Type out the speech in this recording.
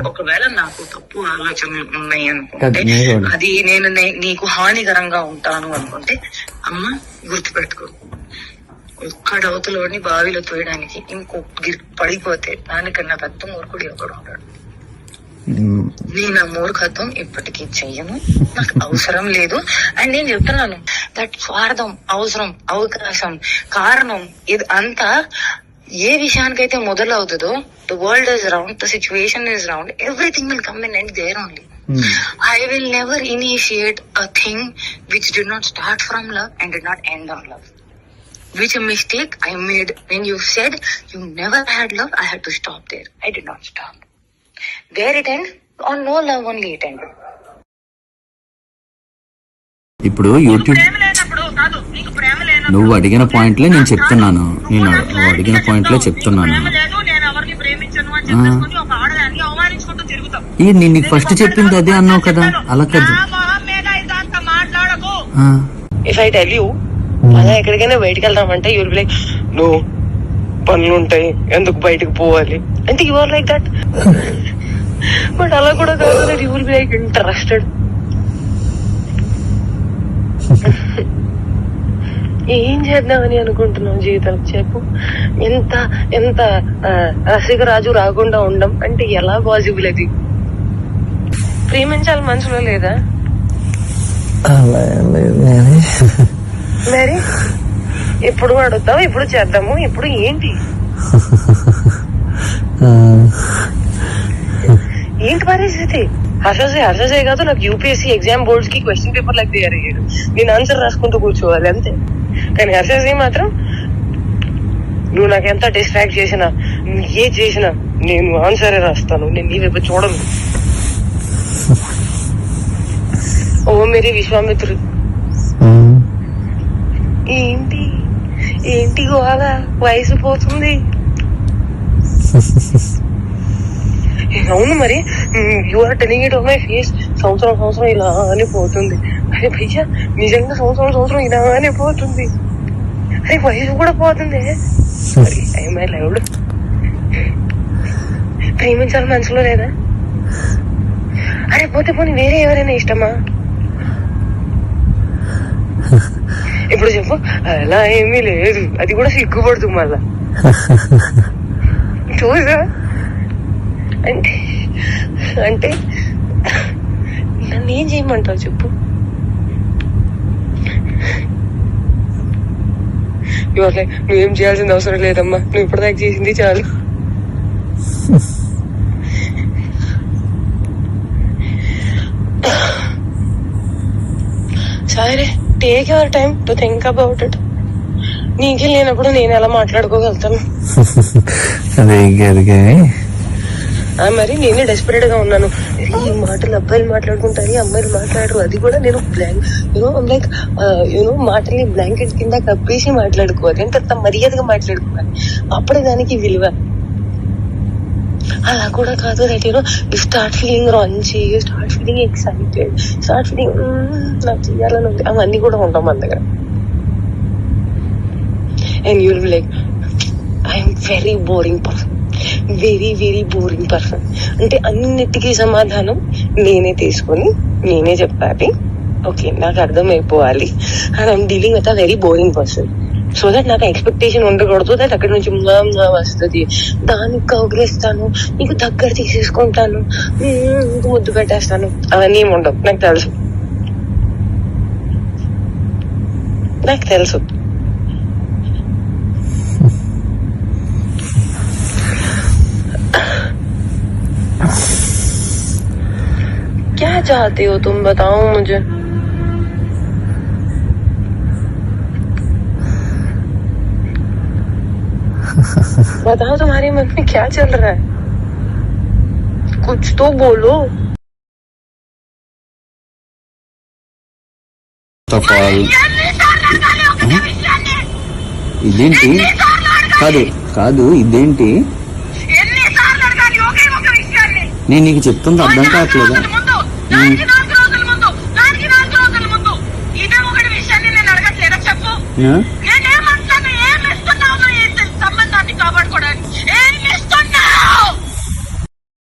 ఒకవేళ నాకు తప్పు ఆలోచనలు ఉన్నాయి అనుకుంటే, అది నేను నీకు హానికరంగా ఉంటాను అనుకుంటే, అమ్మ గుర్తుపెట్టుకో, ఒక్కడ అవతలోని బావిలో తోయడానికి ఇంకో పడిపోతే దానికన్నా పెద్ద మూర్ఖుడు ఒకడు ఉంటాడు. నేను ఆ మూర్ఖత్వం ఇప్పటికీ చెయ్యను, నాకు అవసరం లేదు. అండ్ నేను చెప్తున్నాను, దట్ స్వార్థం, అవసరం, అవకాశం, కారణం, ఇది అంతా ఏ విషయానికైతే మొదలవుతుందో, the world is round, the situation is round, everything will come in and there only. I will never initiate a thing which did not start from love and did not end on love. Which a mistake I made when you said you never had love, I had to stop there. I did not stop. Where it end? On no love only it ended. ఇప్పుడు YouTube నువ్వు అడిగిన పాయింట్లే నేను చెప్తున్నాను, నువ్వు అడిగిన పాయింట్లే చెప్తున్నాను. నేను నీకు ఫస్ట్ చెప్పింది అదే అన్నావు కదా, అలా కదా. ఇఫ్ ఐ టెల్ యూ అలా ఎక్కడికైనా బయటకు వెళ్దామంటే you will be like, no పనులు ఉంటాయి, ఎందుకు బయటకు పోవాలి అంటే you are like that. But అలా కూడా కాదు, you will be like interested. ఏం చేద్దామని అనుకుంటున్నావు జీవితం చెప్పు. ఎంత ఎంత రసికరాజు రాకుండా ఉండం అంటే ఎలా పాసిబుల్? అది ప్రేమించాలి మనసులో లేదా? మరి ఎప్పుడు అడుగుతావు, ఇప్పుడు చేద్దాము, ఇప్పుడు ఏంటి ఏంటి పరిస్థితి? హర్షసే కాదు, నాకు యూపీఎస్సీ ఎగ్జామ్ బోర్డ్స్ కి క్వశ్చన్ పేపర్ లాగా తయారు అయ్యాడు, నేను ఆన్సర్ రాసుకుంటూ కూర్చోవాలి అంతే. కానీ హర్షసే మాత్రం నువ్వు నాకు ఎంత డిస్ట్రాక్ట్ చేసినా, ఏ చేసినా నేను ఆన్సరే రాస్తాను, నేను నీ వైపు చూడను. ఓ మేరీ విశ్వామిత్రు, ఏంటి ఏంటి గోళ, వయసు పోతుంది. అవును మరి, you are telling it on my face. సంవత్సరం ఇలానే పోతుంది. అరే భయ్యా నిజంగా సంవత్సరం ఇలానే పోతుంది. అరే వయసు కూడా పోతుంది. I loved. ప్రేమించాలి మనసులో లేదా? అరే పోతే పోనీ వేరే ఎవరైనా ఇష్టమా? ఇప్పుడు చెప్పు. అలా ఏమీ లేదు, అది కూడా సిగ్గుపడుతుంది మళ్ళా. చూసా అంటే అంటే నన్ను ఏం చేయమంటావు చెప్పు? ఇవాళ నువ్వేం చేయాల్సిన అవసరం లేదమ్మా, నువ్వు ఇప్పటిదాకా చేసింది చాలు. సరే, take your time to think about it. నీకే లేనప్పుడు నేను ఎలా మాట్లాడుకోగలుగుతాను? మరి నేనే డెస్పరేట్ గా ఉన్నాను. ఈ మాటలు అబ్బాయిలు మాట్లాడుకుంటారు, అమ్మాయిలు మాట్లాడరు. అది కూడా నేను లైక్ మాటల్ని బ్లాంకెట్ కింద కప్పేసి మాట్లాడుకోవాలి, ఎంత మర్యాదగా మాట్లాడుకోవాలి, అప్పుడే దానికి విలువ. అలా కూడా కాదు, that you start feeling raunchy, start feeling excited, start feeling నాకు చేయాలని ఉంది, అవన్నీ కూడా ఉంటాం మన దగ్గర. And you will be like, I'm very boring person, very very boring person. అంటే అన్నిటికీ సమాధానం నేనే తీసుకొని నేనే చెప్పాలి. ఓకే, నాకు అర్థమైపోవాలి. And I'm dealing with a very boring person. So that నాకు ఎక్స్పెక్టేషన్ ఉండకూడదు దట్ అక్కడి నుంచి వస్తుంది, దానికి కౌగిలిస్తాను, నీకు దగ్గర తీసేసుకుంటాను, నీకు ముద్దు పెట్టేస్తాను, అవన్నీ ఏమి ఉండవు. నాకు తెలుసు. क्या चाहते हो तुम, बताओ मुझे. बताओ तुम्हारे मन में क्या चल रहा है, कुछ तो बोलो. ఇదేంటి? కాదు ఇదేంటి? నేను నీకు చెప్తుంది అర్థం కావట్లేదా? చెప్పు.